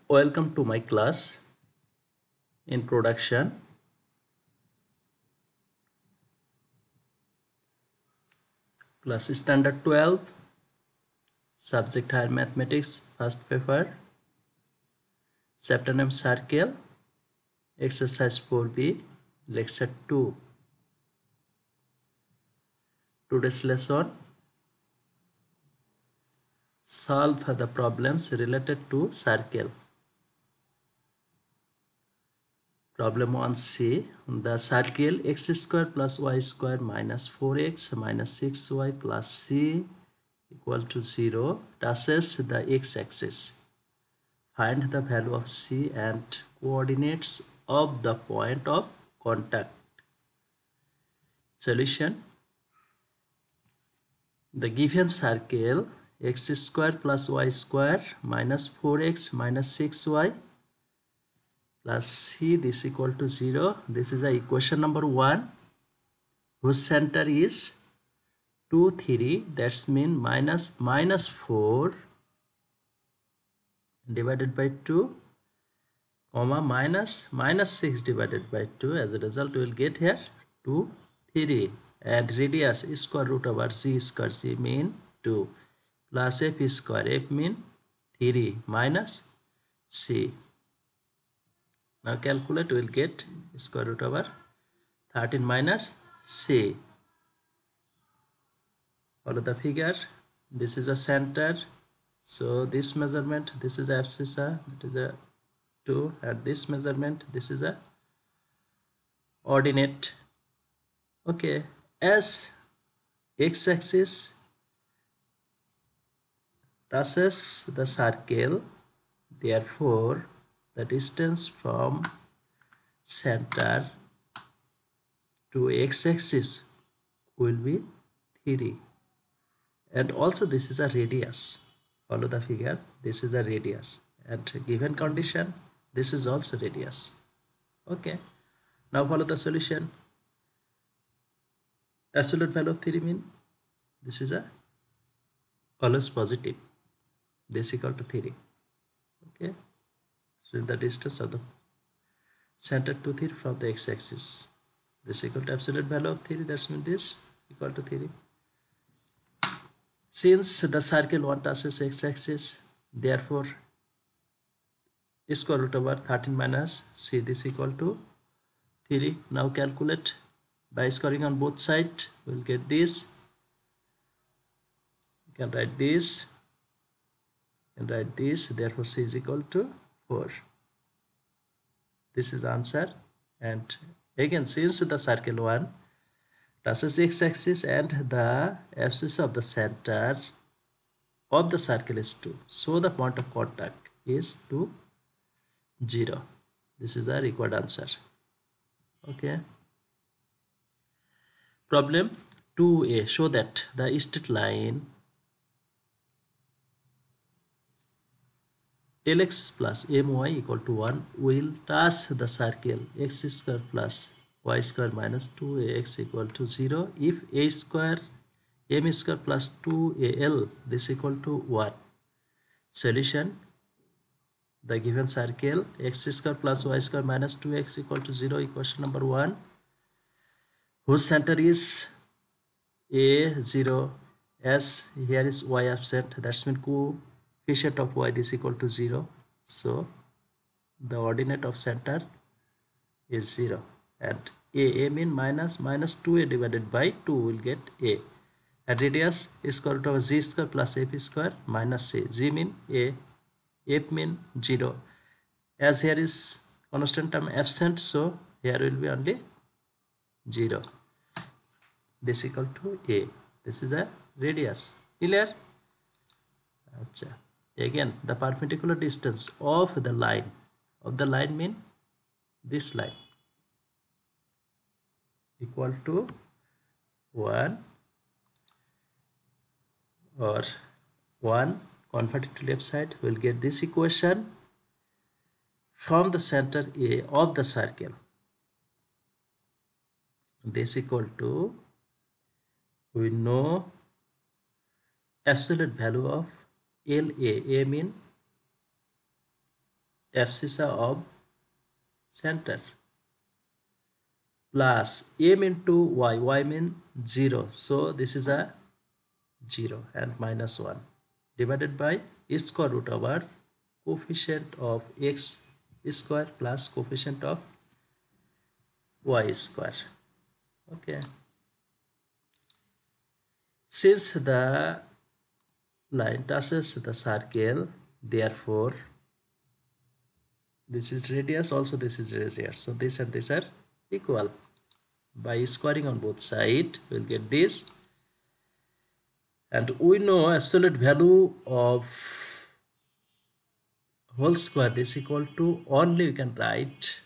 Welcome to my class. Introduction. Class Standard 12. Subject Higher Mathematics. First paper. Chapter name Circle. Exercise 4B. Lecture 2. Today's lesson. Solve the problems related to circle. Problem 1C. The circle x square plus y square minus 4x minus 6y plus c equal to 0 touches the x-axis. Find the value of c and coordinates of the point of contact. Solution. The given circle x square plus y square minus 4x minus 6y plus c this equal to 0. This is the equation number 1 whose center is 2, 3. That's mean minus 4 divided by 2 comma minus 6 divided by 2. As a result we will get here 2, 3 and radius square root over c square, c mean 2 plus f square, f mean 3 minus c. Now calculate, we will get square root over 13 minus c. Follow the figure. This is a center. So this measurement, this is abscissa, that is a 2, and this measurement, this is a ordinate. Okay, as x-axis touches the circle, therefore the distance from center to x-axis will be 3, and also this is a radius. Follow the figure, this is a radius, and given condition this is also radius. Okay, now follow the solution. Absolute value of 3 mean this is a always positive, this equal to 3. Okay, so the distance of the center to 3 from the x-axis, this equal to absolute value of 3, that means this equal to 3. Since the circle 1 touches x-axis, therefore square root over 13 minus c, this equal to 3. Now calculate by squaring on both sides, we will get this. You can write this and write this, therefore c is equal to 4. This is the answer. And again, since the circle 1 touches x-axis and the abscissa of the center of the circle is 2, so the point of contact is 2, 0. This is the required answer. Okay. Problem 2a. Show that the straight line lx plus my equal to 1 will touch the circle x square plus y square minus 2ax equal to 0 if a square m square plus 2al this equal to 1. Solution. The given circle x square plus y square minus 2x equal to 0, equation number 1, whose center is a 0, as here is y absent, that's mean coefficient of y is equal to 0, so the ordinate of center is 0, and a mean minus 2a divided by 2 will get a, and radius is square root of z square plus f square minus c, g mean a, f mean 0, as here is constant term absent, so here will be only 0, this equal to a. This is a radius. Clear? Achha. Again, the perpendicular distance of the line mean this line equal to 1, or 1 converted to left side, we will get this equation from the center A of the circle, this equal to, we know absolute value of LA, A mean abscissa of center plus m into y means 0, so this is a 0 and minus 1 divided by square root over coefficient of x square plus coefficient of y square. Okay, since the line touches the circle, therefore this is radius, also this is radius, so this and this are equal. By squaring on both sides we'll get this, and we know absolute value of whole square is equal to, only we can write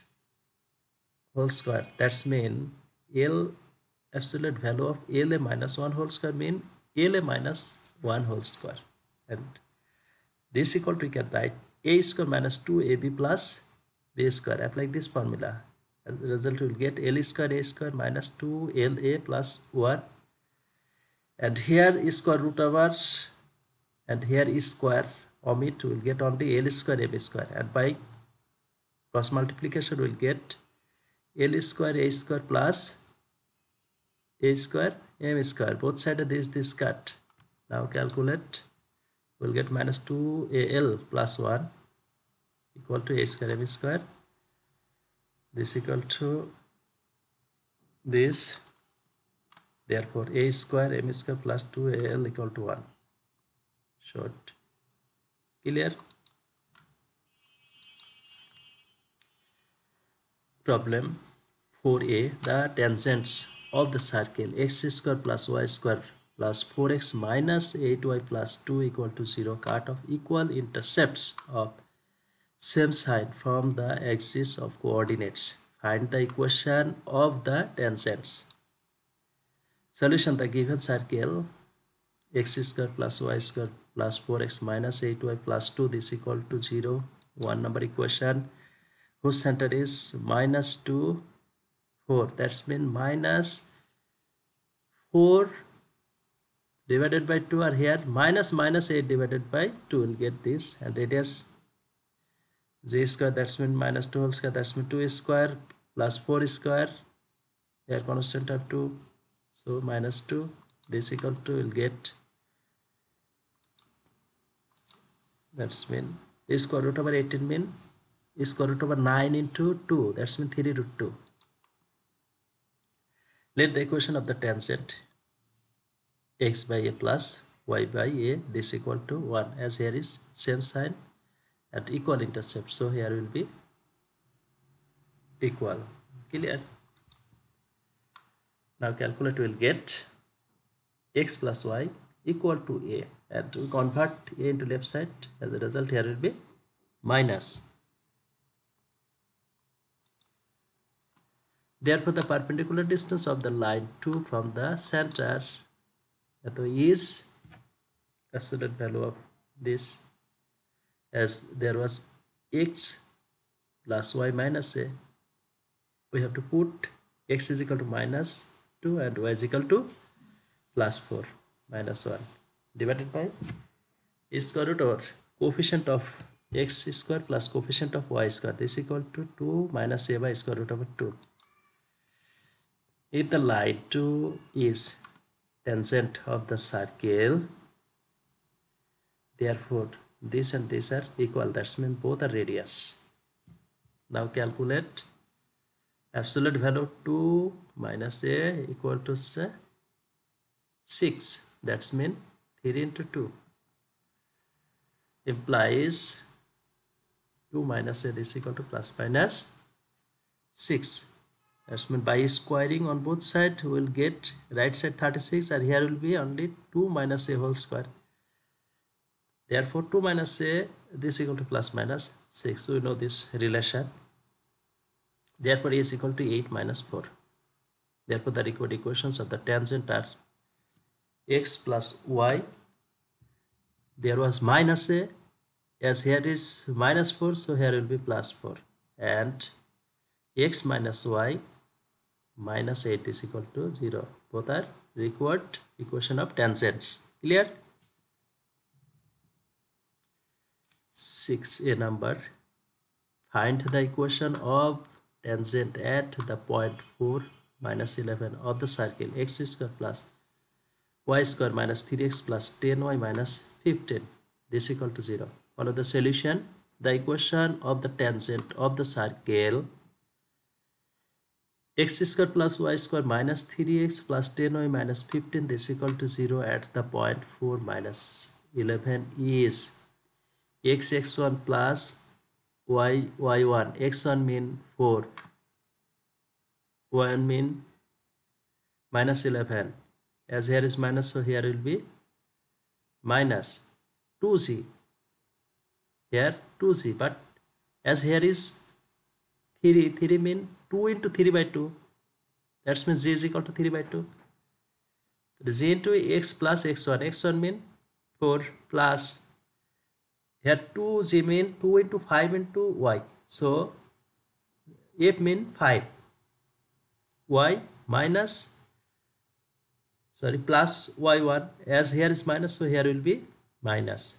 whole square, that's mean L absolute value of LA minus 1 whole square mean LA minus 1 whole square, and this equal to, we can write a square minus 2ab plus b square. Applying this formula, as the result will get L square a square minus 2LA plus 1, and here square root over and here is square omit, will get only L square ab square, and by cross multiplication will get L square a square plus a square m square. Both sides this cut. Now calculate, we'll get minus 2al plus 1 equal to a square m square. This equal to this, therefore a square m square plus 2al equal to 1. Short. Clear? Problem 4a. The tangents of the circle x square plus y square plus 4x minus 8y plus 2 equal to 0 cut off equal intercepts of same side from the axis of coordinates. Find the equation of the tangents. Solution: the given circle x square plus y square plus 4x minus 8y plus 2, this equal to 0. 1 number equation whose center is minus 2, 4. That's mean minus 4 divided by 2, or here minus 8 divided by 2 will get this, and radius z square, that's mean minus 2 whole square, that's mean 2 square plus 4 square, here constant of 2, so minus 2, this equal to, will get, that's mean square root over 18 mean square root over 9 into 2, that's mean 3 root 2. Let the equation of the tangent x by a plus y by a, this equal to 1, as here is same sign at equal intercept, so here will be equal. Clear? Now calculate, will get x plus y equal to a, and to convert a into left side, as a result here will be minus. Therefore the perpendicular distance of the line 2 from the center is absolute value of this, as there was x plus y minus a, we have to put x is equal to minus 2 and y is equal to plus 4 minus 1 divided by square root over coefficient of x square plus coefficient of y square, this equal to 2 minus a by square root over 2. If the line 2 is tangent of the circle, therefore this and this are equal, that means both are radius. Now calculate absolute value of 2 minus a equal to 6, that's mean 3 into 2 implies 2 minus a, this equal to plus minus 6. That's mean by squaring on both sides we will get right side 36, and here will be only 2 minus a whole square. Therefore 2 minus a, this equal to plus minus 6. So we know this relation. Therefore a is equal to 8 minus 4. Therefore the required equations of the tangent are x plus y. There was minus a, as here is minus 4, so here will be plus 4, and x minus y minus 8 is equal to 0. Both are required equation of tangents. Clear? 6a number. Find the equation of tangent at the point 4 minus 11 of the circle x square plus y square minus 3x plus 10y minus 15. This equal to 0. Follow the solution. The equation of the tangent of the circle x square plus y square minus 3x plus 10y minus 15, this equal to 0 at the point 4 minus 11 is x1 plus y1. x1 mean 4, y1 mean minus 11. As here is minus, so here will be minus 2z. Here 2z, but as here is 3 mean 2 into 3 by 2. That means z is equal to 3 by 2. Z into x plus x1. x1 mean 4 plus here 2z mean 2 into 5 into y. So f mean 5. Y minus plus y1. As here is minus, so here will be minus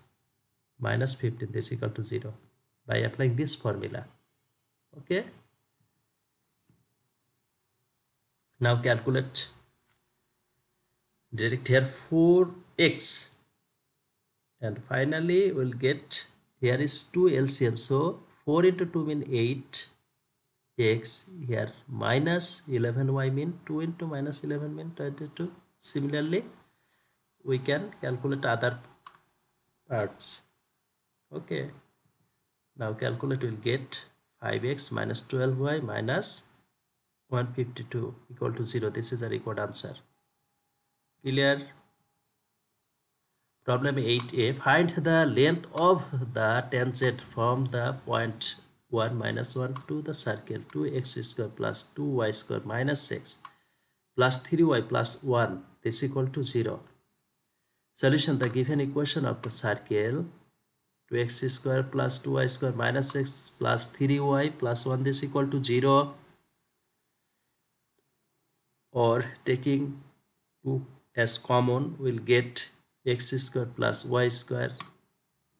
15. This equal to 0 by applying this formula. Okay. Now calculate direct here 4x, and finally we'll get here is 2 LCM, so 4 into 2 mean 8x, here minus 11y mean 2 into minus 11 mean 22. Similarly we can calculate other parts. Okay, now calculate, will get 5x minus 12y minus 152 equal to 0. This is the required answer. Clear? Problem 8a. Find the length of the tangent from the point 1 minus 1 to the circle 2x square plus 2y square minus 6 plus 3y plus 1. This equal to 0. Solution. The given equation of the circle 2x square plus 2y square minus 6 plus 3y plus 1, this equal to 0. Or taking 2 as common, will get x square plus y square.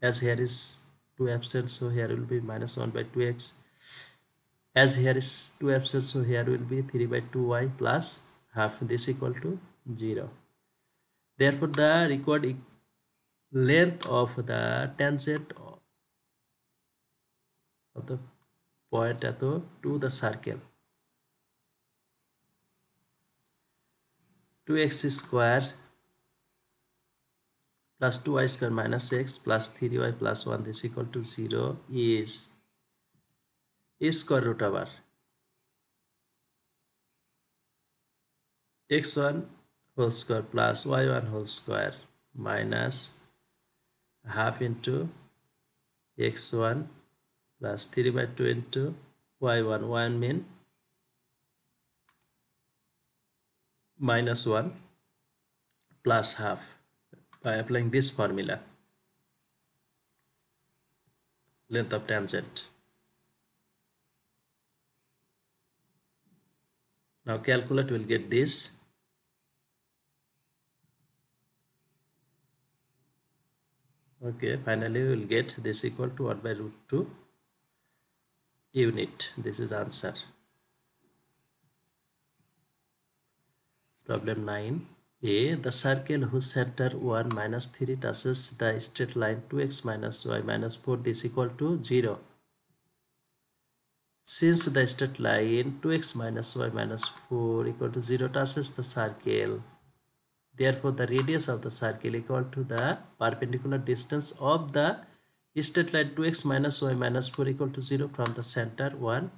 As here is 2 absent, so here will be minus 1 by 2x. As here is 2 absent, so here will be 3 by 2y plus half. This equal to 0. Therefore the required length of the tangent of the point to the circle 2x square plus 2y square minus 6 plus 3y plus 1, this equal to 0 is square root over x1 whole square plus y1 whole square minus half into x1 plus 3 by 2 into y1. y1 mean minus 1 plus half by applying this formula. Length of tangent. Now calculate, will get this. Okay, finally we will get this equal to 1 by root 2 unit. This is answer. Problem 9a. The circle whose center 1 minus 3 touches the straight line 2x minus y minus 4, this equal to 0. Since the straight line 2x minus y minus 4 equal to 0 touches the circle, therefore the radius of the circle equal to the perpendicular distance of the straight line 2x minus y minus 4 equal to 0 from the center 1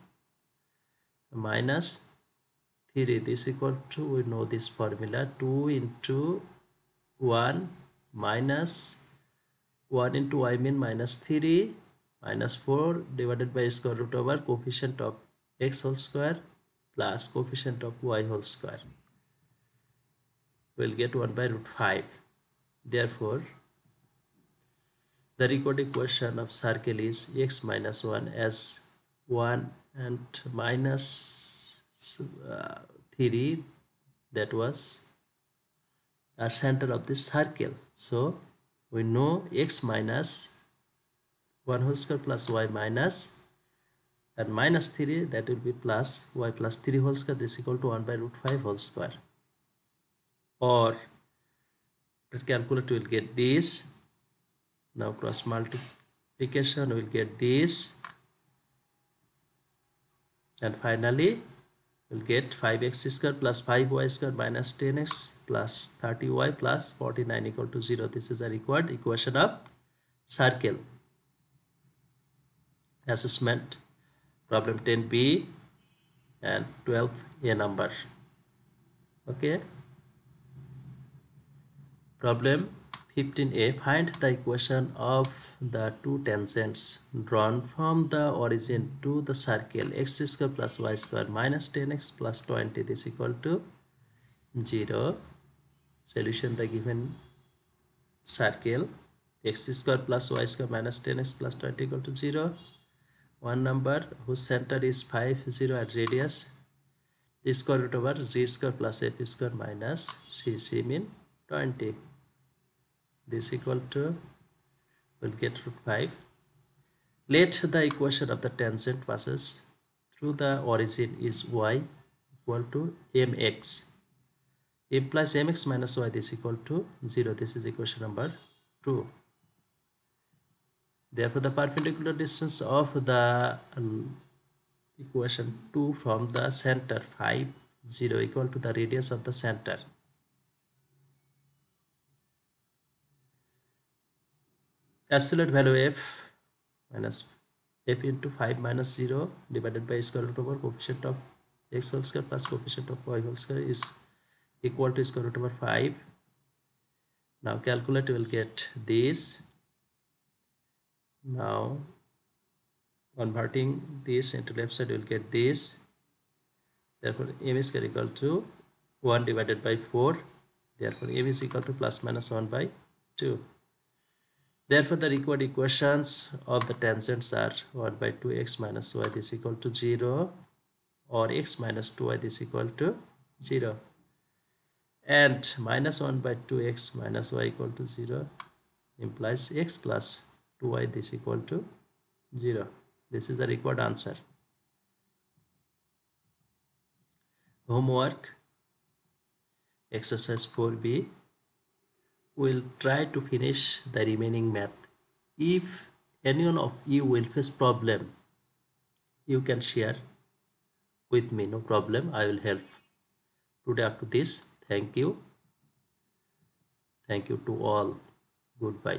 minus 3. This equal to, we know this formula, 2 into 1 minus 1 into y mean minus 3 minus 4 divided by square root over coefficient of x whole square plus coefficient of y whole square. We'll get 1 by root 5. Therefore the required equation of circle is x minus 1 as 1 and minus 3, that was a center of this circle. So we know x minus 1 whole square plus y minus and minus 3, that will be plus y plus 3 whole square. This is equal to 1 by root 5 whole square. Or the calculator will get this. Now cross multiplication will get this, and finally we'll get 5x square plus 5y square minus 10x plus 30y plus 49 equal to 0. This is a required equation of circle. Assessment problem 10b and 12a number. Okay. Problem 15a. Find the equation of the two tangents drawn from the origin to the circle x square plus y square minus 10x plus 20. This is equal to 0. Solution: the given circle x square plus y square minus 10x plus 20 equal to 0. One number whose center is 5, 0 and radius is square root over z square plus f square minus c mean 20. This equal to, will get root 5. Let the equation of the tangent passes through the origin is y equal to mx. Implies mx minus y, this equal to 0. This is equation number 2. Therefore, the perpendicular distance of the equation 2 from the center 5, 0 equal to the radius of the center. Absolute value f minus f into 5 minus 0 divided by square root over coefficient of x whole square plus coefficient of y whole square is equal to square root over 5. Now calculate will get this. Now converting this into left side will get this. Therefore m is equal to 1 divided by 4. Therefore m is equal to plus minus 1 by 2. Therefore the required equations of the tangents are 1 by 2x minus y is equal to 0, or x minus 2y is equal to 0, and minus 1 by 2x minus y equal to 0 implies x plus 2y is equal to 0. This is the required answer. Homework exercise 4b. We'll try to finish the remaining math. If anyone of you will face problem, you can share with me, no problem, I will help. Today up to this, thank you to all, goodbye.